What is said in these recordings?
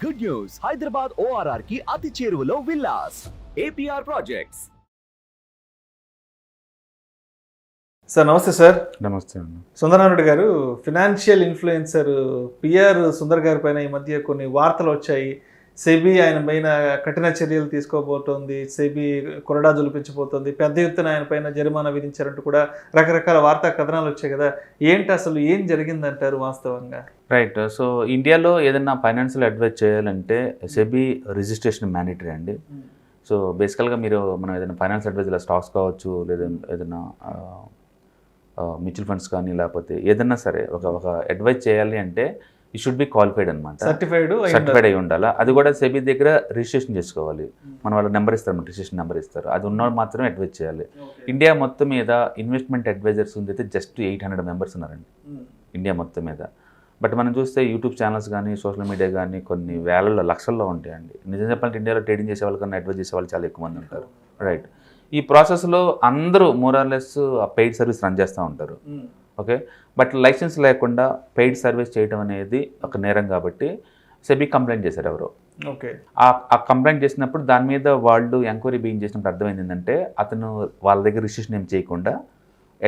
Good news, Hyderabad ORR కి అతి చేరువలో విల్లాస్ APR ప్రాజెక్ట్స్. సార్ నమస్తే సార్. నమస్తే అండి. సుందర రెడ్డి గారు, ఫినాన్షియల్ ఇన్ఫ్లుయెన్సర్ పిఆర్ సుందర్ గారి పైన ఈ మధ్య కొన్ని వార్తలు వచ్చాయి. సెబీ ఆయన పైన కఠిన చర్యలు తీసుకోబోతోంది, సెబీ కొరడా జులిపించబోతోంది, పెద్ద ఎత్తున ఆయన పైన జరిమానా విధించారంటూ కూడా రకరకాల వార్తా కథనాలు వచ్చాయి కదా. ఏంటి అసలు ఏం జరిగిందంటారు వాస్తవంగా? రైట్. సో ఇండియాలో ఏదైనా ఫైనాన్షియల్ అడ్వైజ్ చేయాలంటే సెబీ రిజిస్ట్రేషన్ మ్యాండేటరీ అండి. సో బేసికల్గా మనం ఏదైనా ఫైనాన్షియల్ అడ్వైజ్ ఇలా స్టాక్స్ కావచ్చు, లేదా ఏదైనా మ్యూచువల్ ఫండ్స్ కానీ, లేకపోతే ఏదైనా సరే ఒక అడ్వైజ్ చేయాలి అంటే ఈ షుడ్ బి క్వాలిఫైడ్ అనమాట. సర్టిఫైడ్ అయి ఉండాలి. అది కూడా సెబీ దగ్గర రిజిస్ట్రేషన్ చేసుకోవాలి. మన వాళ్ళ నెంబర్ ఇస్తారు, రిజిస్ట్రేషన్ నెంబర్ ఇస్తారు. అది ఉన్న మాత్రమే అడ్వైజ్ చేయాలి. ఇండియా మొత్తం మీద ఇన్వెస్ట్మెంట్ అడ్వైజర్స్ అయితే జస్ట్ 800 మెంబర్స్ ఉన్నారండి ఇండియా మొత్తం మీద. బట్ మనం చూస్తే యూట్యూబ్ ఛానల్స్ కానీ, సోషల్ మీడియా కానీ కొన్ని వేలలో లక్షల్లో ఉంటాయండి. నిజం చెప్పాలంటే ఇండియాలో ట్రేడింగ్ చేసే వాళ్ళకన్నా అడ్వైజ్ చేసే వాళ్ళు చాలా ఎక్కువ మంది ఉంటారు. రైట్. ఈ ప్రాసెస్లో అందరూ మోరార్లెస్ పెయిడ్ సర్వీస్ రన్ చేస్తూ ఉంటారు. ఓకే. బట్ లైసెన్స్ లేకుండా పెయిడ్ సర్వీస్ చేయడం అనేది ఒక నేరం కాబట్టి సెబీ కంప్లైంట్ చేశారు ఎవరో. ఓకే. ఆ కంప్లైంట్ చేసినప్పుడు దాని మీద వాళ్ళు ఎంక్వైరీ బిగిన్ చేసినప్పుడు అర్థమైంది ఏంటంటే అతను వాళ్ళ దగ్గర రిజిస్ట్రేషన్ ఏం చేయకుండా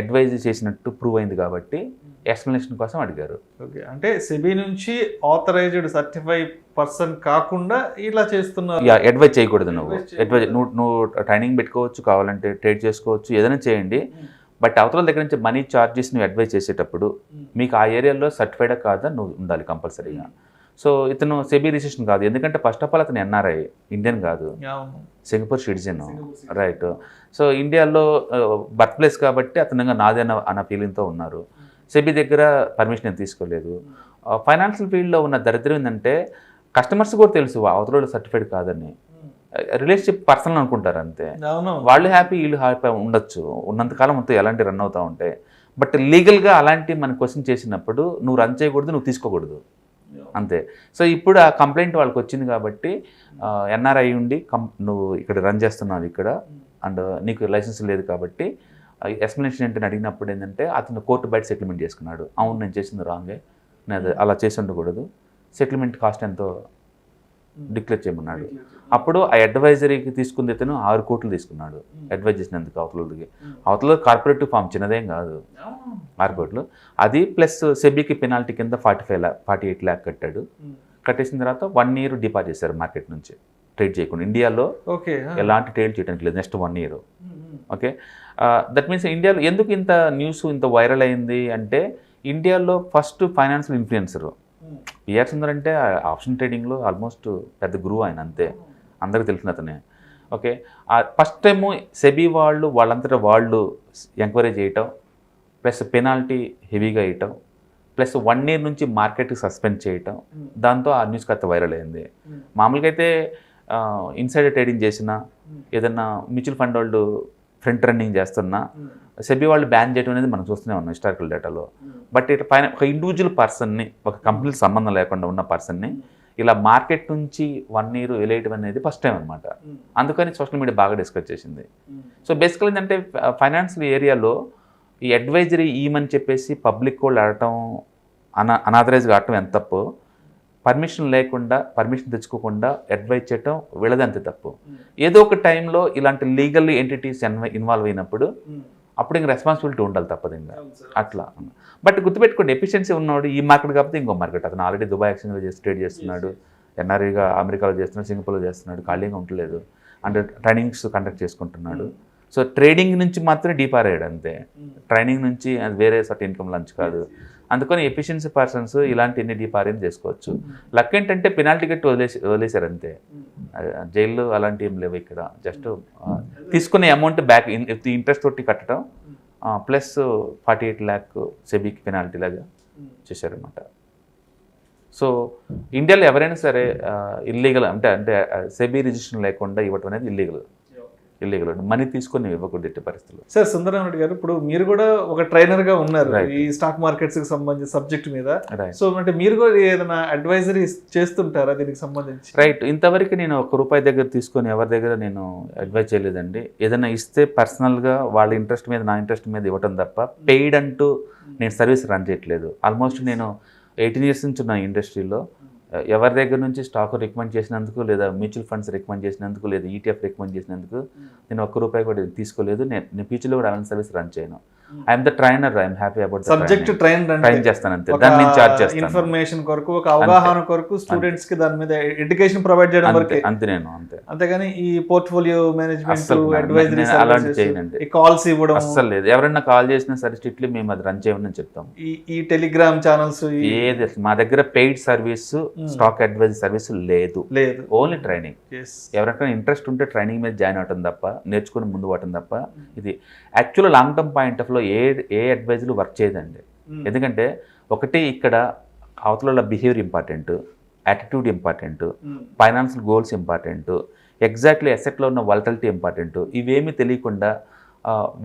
అడ్వైజ్ చేసినట్టు ప్రూవ్ అయింది కాబట్టి ఎక్స్ప్లెనేషన్ కోసం అడిగారు. ఓకే. అంటే సెబీ నుంచి ఆథరైజ్డ్ సర్టిఫైడ్ పర్సన్ కాకుండా ఇలా చేస్తున్నారు. అడ్వైజ్ చేయకూడదు. నువ్వు ట్రైనింగ్ పెట్టుకోవచ్చు, కావాలంటే ట్రేడ్ చేసుకోవచ్చు, ఏదైనా చేయండి. బట్ అవతల దగ్గర నుంచి మనీ ఛార్జెస్ నువ్వు అడ్వైజ్ చేసేటప్పుడు మీకు ఆ ఏరియాలో సర్టిఫైడా కాదా నువ్వు ఉండాలి కంపల్సరీగా. సో ఇతను సెబీ రిజిస్ట్రేషన్ కాదు, ఎందుకంటే ఫస్ట్ ఆఫ్ ఆల్ అతను NRI, ఇండియన్ కాదు, సింగపూర్ సిటిజన్. రైట్. సో ఇండియాలో బర్త్ ప్లేస్ కాబట్టి అతను నాదే అన్న ఫీలింగ్తో ఉన్నారు. సెబీ దగ్గర పర్మిషన్ ఏం తీసుకోలేదు. ఫైనాన్షియల్ ఫీల్డ్లో ఉన్న దరిద్రం ఏంటంటే కస్టమర్స్ కూడా తెలుసు అవతల సర్టిఫైడ్ కాదని. రిలేషన్షిప్ పర్సనల్ అనుకుంటారు అంతే. వాళ్ళు హ్యాపీ, వీళ్ళు హ్యాపీ ఉండొచ్చు, ఉన్నంతకాలం మొత్తం ఎలాంటి రన్ అవుతూ ఉంటాయి. బట్ లీగల్గా అలాంటి మన క్వశ్చన్ చేసినప్పుడు నువ్వు రన్ చేయకూడదు, నువ్వు తీసుకోకూడదు అంతే. సో ఇప్పుడు ఆ కంప్లైంట్ వాళ్ళకి వచ్చింది కాబట్టి NRI ఉండి నువ్వు ఇక్కడ రన్ చేస్తున్నావు ఇక్కడ, అండ్ నీకు లైసెన్స్ లేదు కాబట్టి ఎక్స్ప్లెనేషన్ ఏంటని అడిగినప్పుడు ఏంటంటే అతను కోర్టు బయట సెటిల్మెంట్ చేసుకున్నాడు. అవును నేను చేసింది రాంగే, నేను అలా చేసి ఉండకూడదు, సెటిల్మెంట్ కాస్ట్ ఎంతో డిక్లేర్ చేయమన్నాడు. అప్పుడు ఆ అడ్వైజరీకి తీసుకుంది అతను 6 కోట్లు తీసుకున్నాడు అడ్వైజ్ చేసినందుకు అవతల కార్పొరేటివ్ ఫామ్, చిన్నదేం కాదు 6 కోట్లు. అది ప్లస్ సెబీకి పెనాల్టీ కింద 48 lakh కట్టాడు. కట్టేసిన తర్వాత 1 year డిపాజిట్ చేశారు మార్కెట్ నుంచి ట్రేడ్ చేయకుండా. ఇండియాలో ఎలాంటి ట్రేడ్ చేయడానికి లేదు next 1 year. Okay. That means ఇండియాలో ఎందుకు ఇంత న్యూస్ ఇంత వైరల్ అయింది అంటే ఇండియాలో first financial influencer PR Sundar అంటే ఆప్షన్ ట్రేడింగ్లో ఆల్మోస్ట్ పెద్ద గురువు ఆయన, అంతే అందరికీ తెలిసిన అతనే. ఓకే. ఫస్ట్ టైము సెబీ వాళ్ళంతటా వాళ్ళు ఎంక్వైరీ చేయటం, ప్లస్ పెనాల్టీ హెవీగా వేయటం, ప్లస్ 1 year నుంచి మార్కెట్కి సస్పెండ్ చేయటం, దాంతో ఆ న్యూస్ కథ వైరల్ అయింది. మామూలుగా అయితే ఇన్సైడర్ ట్రేడింగ్ చేసినా, ఏదన్నా మ్యూచువల్ ఫండ్ వాళ్ళు ఫ్రంట్ రన్నింగ్ చేస్తున్నా సెబీ వాళ్ళు బ్యాన్ చేయడం అనేది మనం చూస్తూనే ఉన్నాం హిస్టారికల్ డేటాలో. బట్ ఇట్లా పైన ఒక ఇండివిజువల్ పర్సన్ని, ఒక కంపెనీకి సంబంధం లేకుండా ఉన్న పర్సన్ని ఇలా మార్కెట్ నుంచి 1 year వెళ్ళేయడం అనేది ఫస్ట్ టైం అనమాట. అందుకని సోషల్ మీడియా బాగా డిస్కస్ చేసింది. సో బేసికల్ ఏంటంటే ఫైనాన్షియల్ ఏరియాలో ఈ అడ్వైజరీ ఈమని చెప్పేసి పబ్లిక్ వాళ్ళు ఆడటం, అనాథరైజ్గా ఆడటం ఎంత తప్పు, పర్మిషన్ లేకుండా, పర్మిషన్ తెచ్చుకోకుండా అడ్వైజ్ చేయటం వీళ్ళది అంతే తప్పు. ఏదో ఒక టైంలో ఇలాంటి లీగల్ ఎంటిటీస్ ఇన్వాల్వ్ అయినప్పుడు అప్పుడు ఇంక రెస్పాన్సిబిలిటీ ఉండాలి తప్పదు ఇంకా అట్లా. బట్ గుర్తుపెట్టుకోండి, ఎఫిషియన్సీ ఉన్నాడు ఈ మార్కెట్ కాకపోతే ఇంకో మార్కెట్. అతను ఆల్రెడీ దుబాయ్ ఎక్స్చేంజ్లో ట్రేడ్ చేస్తున్నాడు, NRIగా అమెరికాలో చేస్తున్నాడు, సింగపూర్లో చేస్తున్నాడు, ఖాళీగా ఉండలేదు, అండ్ ట్రైనింగ్స్ కండక్ట్ చేసుకుంటున్నాడు. సో ట్రేడింగ్ నుంచి మాత్రమే డీపారయ్యాడు అంతే, ట్రైనింగ్ నుంచి అది వేరే సర్ట్ ఇన్కమ్ లంచ్ కాదు. అందుకని ఎఫిషియన్సీ పర్సన్స్ ఇలాంటి ఎన్ని డీపారేం చేసుకోవచ్చు. లక్ ఏంటంటే పెనాల్టీ కట్టి వదిలేశారు అంతే, జైల్లో అలాంటి ఏం లేవు ఇక్కడ. జస్ట్ తీసుకునే అమౌంట్ బ్యాక్ ఇంట్రెస్ట్ తోటి కట్టడం ప్లస్ 48 lakh సెబీకి పెనాల్టీ లాగా చేశారనమాట. సో ఇండియాలో ఎవరైనా సరే ఇల్లీగల్ అంటే సెబీ రిజిస్ట్రేషన్ లేకుండా ఇవ్వటం అనేది ఇల్లీగల్ మనీ తీసుకొని ఇవ్వకూడదు పరిస్థితులు. సార్ సుందర రెడ్డి గారు, ఇప్పుడు మీరు కూడా ఒక ట్రైనర్గా ఉన్నారు ఈ స్టాక్ మార్కెట్స్కి సంబంధించిన సబ్జెక్ట్ మీద. సో అంటే మీరు కూడా ఏదైనా అడ్వైజరీ చేస్తుంటారా దీనికి సంబంధించి? రైట్. ఇంతవరకు నేను ₹1 దగ్గర తీసుకొని ఎవరి దగ్గర నేను అడ్వైజ్ చేయలేదండి. ఏదైనా ఇస్తే పర్సనల్గా వాళ్ళ ఇంట్రెస్ట్ మీద, నా ఇంట్రెస్ట్ మీద ఇవ్వటం తప్ప పెయిడ్ అంటూ నేను సర్వీస్ రన్ చేయట్లేదు. ఆల్మోస్ట్ నేను 18 years నుంచి ఉన్న ఇండస్ట్రీలో ఎవరి దగ్గర నుంచి స్టాక్ రికమెండ్ చేసినందుకు, లేదా మ్యూచువల్ ఫండ్స్ రికమెండ్ చేసినందుకు, లేదా ఈటీఎఫ్ రికమెండ్ చేసినందుకు నేను ₹1 కూడా తీసుకోలేదు. నేను ఫ్యూచర్లో కూడా అలాంటి సర్వీస్ రన్ చేయను. I'm the trainer, I'm happy about subject train చేస్తాను అంతే. దాన్ని నేను చార్జ్ చేస్తాను. ఇన్ఫర్మేషన్ కొరకు, ఒక అవగాహన కొరకు, స్టూడెంట్స్ కి దాని మీద ఎడ్యుకేషన్ ప్రొవైడ్ చేయడం వరకు అంతే. అంతేగాని ఈ పోర్ట్ఫోలియో మేనేజ్మెంట్, అడ్వైజరీ అలాంటి చేయనండి. ఈ కాల్స్ ఇవ్వడం అస్సలు లేదు. ఎవరైనా కాల్ చేసినా సరే స్ట్రిక్ట్లీ మేము అది రన్ చేయమని చెప్తాం. ఈ టెలిగ్రామ్ ఛానల్స్ ఏది మా దగ్గర paid service, stock advisory service లేదు. Only training. ఎవరికైనా ఇంట్రెస్ట్ ఉంటే ట్రైనింగ్ మీద జాయిన్ అవటం తప్ప, నేర్చుకుని ముందు పోవటం తప్ప. ఇది actual long term point of లో ఏ అడ్వైజర్లు వర్క్ చేయదండి. ఎందుకంటే ఒకటి ఇక్కడ అవతల behaviour important, attitude important, financial goals important, exactly అసెట్లో ఉన్న వాలటిలిటీ ఇంపార్టెంట్. ఇవేమీ తెలియకుండా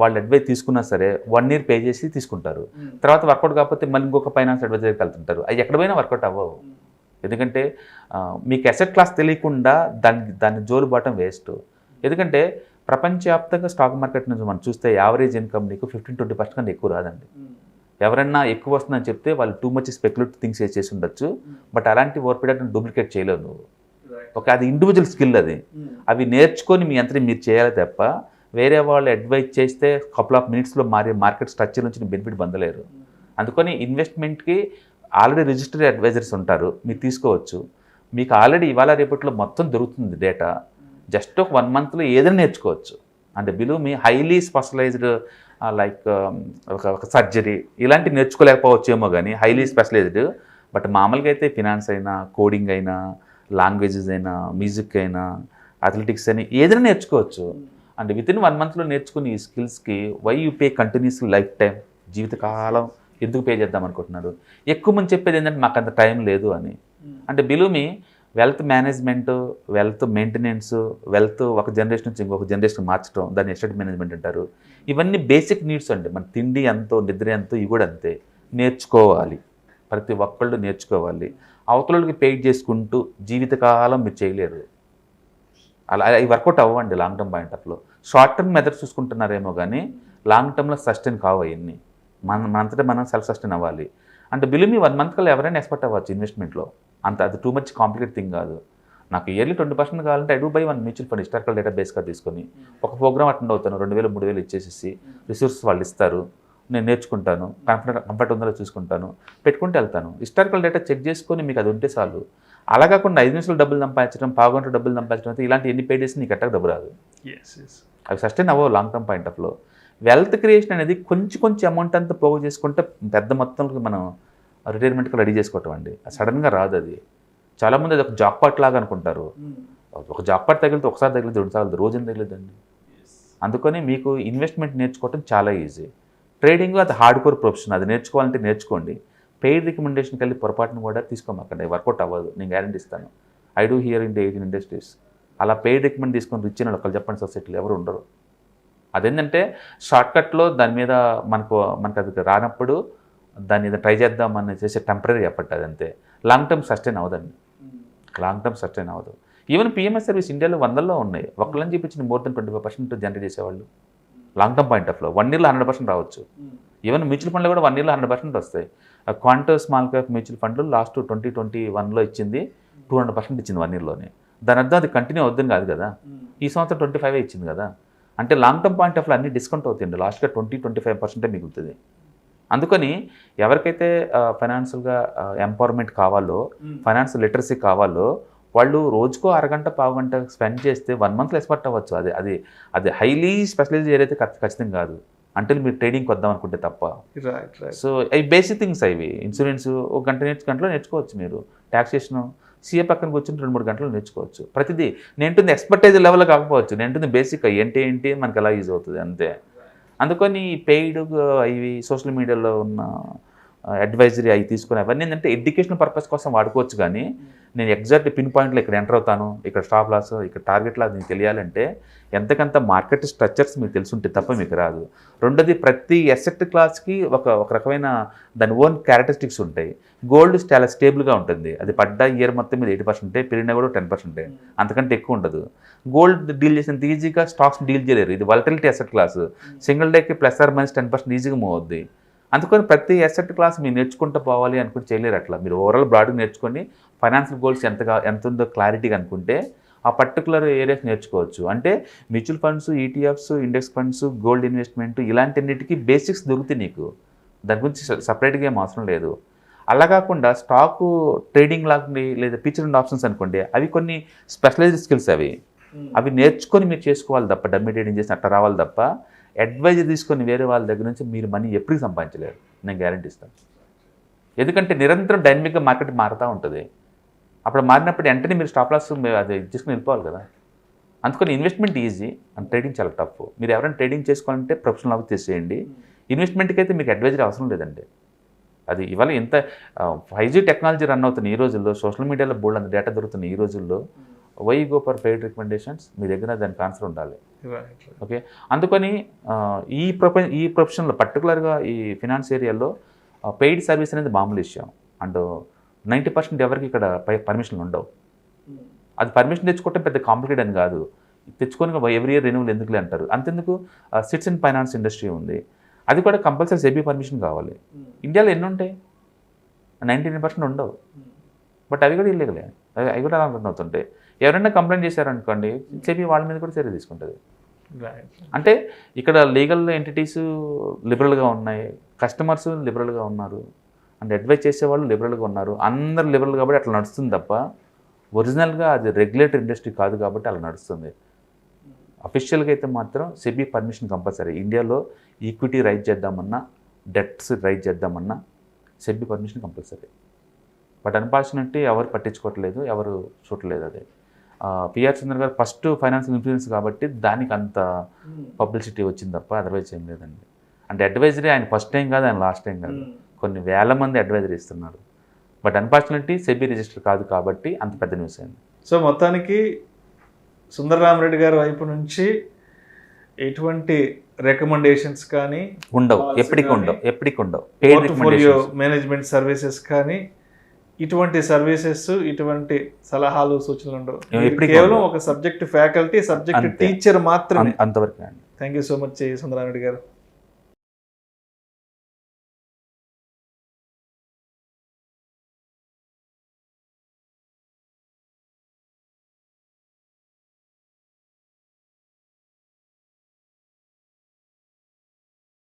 వాళ్ళు అడ్వైస్ తీసుకున్నా సరే 1 year పే చేసి తీసుకుంటారు. తర్వాత వర్కౌట్ కాకపోతే మళ్ళీ ఇంకొక ఫైనాన్స్ అడ్వైజర్కి వెళ్తుంటారు. అవి ఎక్కడ పోయినా వర్కౌట్ అవ్వవు. ఎందుకంటే మీకు అసెట్ క్లాస్ తెలియకుండా దాన్ని జోలు బాటం వేస్ట్. ఎందుకంటే ప్రపంచవ్యాప్తంగా స్టాక్ మార్కెట్ నుంచి మనం చూస్తే యావరేజ్ ఇన్కమ్ నీకు 15-20% కన్నా ఎక్కువ రాదండి. ఎవరన్నా ఎక్కువ వస్తుందని చెప్తే వాళ్ళు టూ మచ్ స్పెక్యులేటివ్ థింగ్స్ చేసి ఉండొచ్చు. బట్ అలాంటి ఓవర్పీరియడ్ డూప్లికేట్ చేయలేవు నువ్వు. అది ఇండివిజువల్ స్కిల్. అవి నేర్చుకొని మీ అంతటి మీరు చేయాలి తప్ప వేరే వాళ్ళు అడ్వైజ్ చేస్తే కపుల్ ఆఫ్ మినిట్స్లో మారే మార్కెట్ స్ట్రక్చర్ నుంచి బెనిఫిట్ పొందలేరు. అందుకని ఇన్వెస్ట్మెంట్కి ఆల్రెడీ రిజిస్టర్డ్ అడ్వైజర్స్ ఉంటారు, మీరు తీసుకోవచ్చు. మీకు ఆల్రెడీ ఇవాళ రేపట్లో మొత్తం దొరుకుతుంది డేటా. జస్ట్ ఒక 1 monthలో ఏదైనా నేర్చుకోవచ్చు. అంటే బిలో మీ హైలీ స్పెషలైజ్డ్ లైక్ ఒక సర్జరీ ఇలాంటివి నేర్చుకోలేకపోవచ్చేమో కానీ హైలీ స్పెషలైజ్డ్. బట్ మామూలుగా అయితే ఫినాన్స్ అయినా, కోడింగ్ అయినా, లాంగ్వేజెస్ అయినా, మ్యూజిక్ అయినా, అథ్లెటిక్స్ అయినా ఏదైనా నేర్చుకోవచ్చు. అంటే వితిన్ 1 monthలో నేర్చుకుని ఈ స్కిల్స్కి why you pay continues life time, జీవితకాలం ఎందుకు పే చేద్దాం అనుకుంటున్నారు? ఎక్కువ మంది చెప్పేది ఏంటంటే మాకు అంత టైం లేదు అని. అంటే బిలో మీ wealth management, wealth maintenance, wealth ఒక జనరేషన్ నుంచి ఇంకొక జనరేషన్ మార్చడం, దాన్ని ఎస్టేట్ మేనేజ్మెంట్ అంటారు. ఇవన్నీ బేసిక్ నీడ్స్ అండి. మన తిండి ఎంతో, నిద్ర ఎంతో, ఇవి కూడా అంతే. నేర్చుకోవాలి, ప్రతి ఒక్కళ్ళు నేర్చుకోవాలి. అవతలకి పెయిడ్ చేసుకుంటూ జీవితకాలం మీరు చేయలేరు. అలా అవి వర్కౌట్ అవ్వండి లాంగ్ టర్మ్ పాయింట్ ఆఫ్లో. షార్ట్ టర్మ్ మెథడ్స్ చూసుకుంటున్నారేమో కానీ లాంగ్ టర్మ్లో సస్టైన్ కావు అవన్నీ. మనంతటా మనం సెల్ఫ్ సస్టైన్ అవ్వాలి. అంటే బిలో మీ 1 month కల్లా ఎవరైనా ఎక్స్పర్ట్ అవ్వచ్చు ఇన్వెస్ట్మెంట్లో. అది టూ మచ్ కాంప్లికేట్ థింగ్ కాదు. నాకు ఇయర్లీ 20% కావాలంటే I do buy 1 mutual fund historical data బేస్గా తీసుకొని ఒక ప్రోగ్రామ్ అటెండ్ అవుతాను. 2000-3000 ఇచ్చేసి రిసోర్సెస్ వాళ్ళు ఇస్తారు, నేను నేర్చుకుంటాను, కంఫర్ట్ ఉందో చూసుకుంటాను, పెట్టుకుంటూ వెళ్తాను. హిస్టారికల్ డేటా చెక్ చేసుకొని మీకు అది ఉంటే చాలు. అలా కాకుండా 5 నిమిషాలు డబ్బులు సంపాదించడం, పావుగంట డబ్బులు సంపాదించడం అయితే ఇలాంటి ఎన్ని పే చేసి నీకు ఎట్టక డబ్బు రాదు. అవి సస్టైన్ అవ్వవు లాంగ్ టర్మ్ పాయింట్ ఆఫ్లో. వెల్త్ క్రియేషన్ అనేది కొంచెం అమౌంట్ అంతా పోగు చేసుకుంటే పెద్ద మొత్తంలో మనం రిటైర్మెంట్కి రెడీ చేసుకోవటం అండి. సడన్గా రాదు అది. చాలామంది అది ఒక జాక్పాట్ లాగా అనుకుంటారు. ఒక జాక్పాట్ తగిలితే ఒకసారి తగిలితే 2 సార్లు, రోజున తగిలిద్దండి. అందుకని మీకు ఇన్వెస్ట్మెంట్ నేర్చుకోవటం చాలా ఈజీ. ట్రేడింగ్ అది హార్డ్ కోర్ ప్రొఫెషన్. అది నేర్చుకోవాలంటే నేర్చుకోండి. పెయిడ్ రికమెండేషన్కి వెళ్ళి పొరపాటును కూడా తీసుకోమాకండి. వర్కౌట్ అవ్వదు, నేను గ్యారెంటీ ఇస్తాను. I do here in the 18 industries. అలా పెయిడ్ రికమెండ్ తీసుకొని రిచ్ అని ఒకళ్ళు చెప్పండి సొసైటీలో ఎవరు ఉండరు. అదేంటంటే షార్ట్కట్లో దాని మీద మనకు అది రానప్పుడు దాన్ని ఏదో ట్రై చేద్దామని చేసే టెంపరీ ఎఫర్ట్ అదంతే. లాంగ్ టర్మ్ సస్టైన్ అవ్వదండి. లాంగ్ టర్మ్ సస్టైన్ అవ్వదు. ఈవెన్ పిఎంఎస్ సర్వీస్ ఇండియాలో 100లో ఉన్నాయి. ఒక్కళ్ళని చూపించిన మోర్ దెన్ 25% జనరేట్ చేసేవాళ్ళు లాంగ్ టర్మ్ పాయింట్ ఆఫ్లో. 1 yearలో 100% రావచ్చు. ఈవెన్ మ్యూచువల్ ఫండ్లో కూడా 1 yearలో 100% వస్తాయి. క్వాంటో స్మాల్ క్యాప్ మ్యూచువల్ ఫండ్లు లాస్ట్ 2021లో ఇచ్చింది 200% ఇచ్చింది 1 yearలోనే. దాని అర్థం అది కంటిన్యూ అవుతుంది కాదు కదా. ఈ సంవత్సరం 25 ఇచ్చింది కదా. అంటే లాంగ్ టర్మ్ పాయింట్ ఆఫ్లో అన్ని డిస్కౌంట్ అవుతాయండి. లాస్ట్గా 20-25% మిగులుతుంది. అందుకని ఎవరికైతే ఫైనాన్షియల్గా ఎంపవర్మెంట్ కావాలో, ఫైనాన్షియల్ లిటరసీ కావాలో, వాళ్ళు రోజుకో అరగంట పావుగంట స్పెండ్ చేస్తే 1 monthలో ఎక్స్పర్ట్ అవ్వచ్చు. అది హైలీ స్పెషలైజ్ ఏదైతే ఖచ్చితంగా కాదు అంటే మీరు ట్రేడింగ్కి వద్దాం అనుకుంటే తప్ప. సో అవి బేసిక్ థింగ్స్. అవి ఇన్సూరెన్స్ 1 గంటలో నేర్చుకోవచ్చు మీరు. ట్యాక్సేషన్ సీఏ పక్కన కూర్చొని 2-3 గంటలు నేర్చుకోవచ్చు. ప్రతిదీ నేంటుంది ఎక్స్పర్టైజ్ లెవెల్ కాకపోవచ్చు, నేంటుంది బేసిక్ ఏంటి మనకు ఎలా యూజ్ అవుతుంది అంతే. అందుకని పెయిడ్ ఇవి సోషల్ మీడియాలో ఉన్న అడ్వైజరీ అవి తీసుకుని అవన్నీ ఏంటంటే ఎడ్యుకేషనల్ పర్పస్ కోసం వాడుకోవచ్చు. కానీ నేను ఎగ్జాక్ట్ పిన్ పాయింట్లో ఇక్కడ ఎంటర్ అవుతాను, ఇక్కడ స్టాప్ లాస్, ఇక్కడ టార్గెట్ లాస్ మీకు తెలియాలంటే ఎంతకంత మార్కెట్ స్ట్రక్చర్స్ మీకు తెలుసుంటే తప్ప మీకు రాదు. రెండోది ప్రతి అసెట్ క్లాస్కి ఒక రకమైన దాని ఓన్ క్యారెక్టరిస్టిక్స్ ఉంటాయి. గోల్డ్ చాలా స్టేబుల్గా ఉంటుంది. అది పడ్డ ఇయర్ మొత్తం మీద 80%, పెరిగినా కూడా 10%, అంతకంటే ఎక్కువ ఉండదు. గోల్డ్ డీల్ చేసినంత ఈజీగా స్టాక్స్ డీల్ చేయలేరు. ఇది వాలటిలిటీ అసెట్ క్లాస్. సింగిల్ డేకి +or -10% ఈజీగా మూవ్ అవుద్ది. అందుకని ప్రతి అసెట్ క్లాస్ మీరు నేర్చుకుంటూ పోవాలి అనుకుని చేయలేరు అట్లా. మీరు ఓవరాల్ బ్రాడ్గా నేర్చుకొని ఫైనాన్షియల్ గోల్స్ ఎంత ఉందో క్లారిటీగా అనుకుంటే ఆ పర్టికులర్ ఏరియాస్ నేర్చుకోవచ్చు. అంటే mutual funds, ETFs, index funds, gold investment ఇలాంటిన్నిటికీ బేసిక్స్ దొరుకుతాయి నీకు. దాని గురించి సపరేట్గా ఏం అవసరం లేదు. అలా కాకుండా స్టాకు ట్రేడింగ్ లాగా లేదా ఫ్యూచర్ అండ్ ఆప్షన్స్ అనుకోండి, అవి కొన్ని స్పెషలైజ్డ్ స్కిల్స్ అవి నేర్చుకొని మీరు చేసుకోవాలి తప్ప, డమ్మీ ట్రేడింగ్ చేసి అట్లా రావాలి తప్ప అడ్వైజర్ తీసుకొని వేరే వాళ్ళ దగ్గర నుంచి మీరు మనీ ఎప్పటికీ సంపాదించలేరు, నేను గ్యారంటీ ఇస్తాను. ఎందుకంటే నిరంతరం డైనమిక్గా మార్కెట్ మారుతూ ఉంటుంది. అప్పుడు మారినప్పుడు వెంటనే మీరు స్టాప్ లాస్ అది తీసుకుని వెళ్ళిపోవాలి కదా. అందుకని ఇన్వెస్ట్మెంట్ ఈజీ అండ్ ట్రేడింగ్ చాలా టఫ్. మీరు ఎవరైనా ట్రేడింగ్ చేసుకోవాలంటే ప్రొఫెషనల్ అవి తీసేయండి. ఇన్వెస్ట్మెంట్కి అయితే మీకు అడ్వైజరీ అవసరం లేదండి. అది ఇవాళ ఎంత 5G టెక్నాలజీ రన్ అవుతుంది ఈ రోజుల్లో, సోషల్ మీడియాలో బోల్డ్ అంత డేటా దొరుకుతుంది ఈ రోజుల్లో. Why go for paid recommendations, మీ దగ్గర దానికి ఆన్సర్ ఉండాలి. ఓకే, అందుకని ఈ ప్రొఫెషన్లో పర్టికులర్గా ఈ ఫినాన్స్ ఏరియాలో పెయిడ్ సర్వీస్ అనేది మామూలు విషయం. అండ్ 90% ఎవరికి ఇక్కడ పర్మిషన్లు ఉండవు. అది పర్మిషన్ తెచ్చుకోవటం పెద్ద కాంప్లికేట్ అని కాదు. తెచ్చుకొని ఎవ్రీ ఇయర్ రెన్యూవల్ ఎందుకులే అంటారు. అంతెందుకు సిట్స్ అండ్ ఫైనాన్స్ ఇండస్ట్రీ ఉంది, అది కూడా కంపల్సరీ సెబీ పర్మిషన్ కావాలి. ఇండియాలో ఎన్ని ఉంటాయి? 99% ఉండవు. బట్ అవి కూడా ఇల్లీగలే, అవి కూడా రన్ అవుతుంటాయి. ఎవరైనా కంప్లైంట్ చేశారనుకోండి, సెబీ వాళ్ళ మీద కూడా చర్య తీసుకుంటుంది. అంటే ఇక్కడ లీగల్ ఎంటిటీస్ లిబరల్గా ఉన్నాయి, కస్టమర్స్ లిబరల్గా ఉన్నారు, అండ్ అడ్వైజ్ చేసేవాళ్ళు లిబరల్గా ఉన్నారు. అందరు లిబరల్ కాబట్టి అట్లా నడుస్తుంది తప్ప ఒరిజినల్గా అది రెగ్యులేటరీ ఇండస్ట్రీ కాదు కాబట్టి అలా నడుస్తుంది. అఫీషియల్గా అయితే మాత్రం సెబీ పర్మిషన్ కంపల్సరీ. ఇండియాలో ఈక్విటీ రైజ్ చేద్దామన్నా, డెట్స్ రైజ్ చేద్దామన్నా SEBI permission compulsory. But unfortunately ఎవరు పట్టించుకోవట్లేదు, ఎవరు చూడలేదు. అది పిఆర్ చంద్ర గారు ఫస్ట్ ఫైనాన్షియల్ ఇన్ఫ్లుయెన్స్ కాబట్టి దానికి అంత పబ్లిసిటీ వచ్చింది తప్ప అదర్వైజ్ ఏం లేదండి. అంటే అడ్వైజరీ ఆయన ఫస్ట్ టైం కాదు, ఆయన లాస్ట్ టైం కాదు, కొన్ని వేల మంది అడ్వైజరీ ఇస్తున్నారు. బట్ అన్ఫార్చునేట్లీ సెబీ రిజిస్టర్ కాదు కాబట్టి అంత పెద్ద న్యూస్ అయింది. సో మొత్తానికి సుందర రామిరెడ్డి గారి వైపు నుంచి ఎటువంటి రికమెండేషన్స్ కానీ ఉండవు, ఎప్పటికీ ఉండవు. పోర్ట్ఫోలియో మేనేజ్మెంట్ సర్వీసెస్ కానీ ఇటువంటి సర్వీసెస్, ఇటువంటి సలహాలు, సూచనలు ఉండవు. కేవలం ఒక సబ్జెక్ట్ ఫ్యాకల్టీ, సబ్జెక్ట్ టీచర్ మాత్రమే. అంతవరకు. థ్యాంక్ యూ సో మచ్ సుందర రామిరెడ్డి గారు.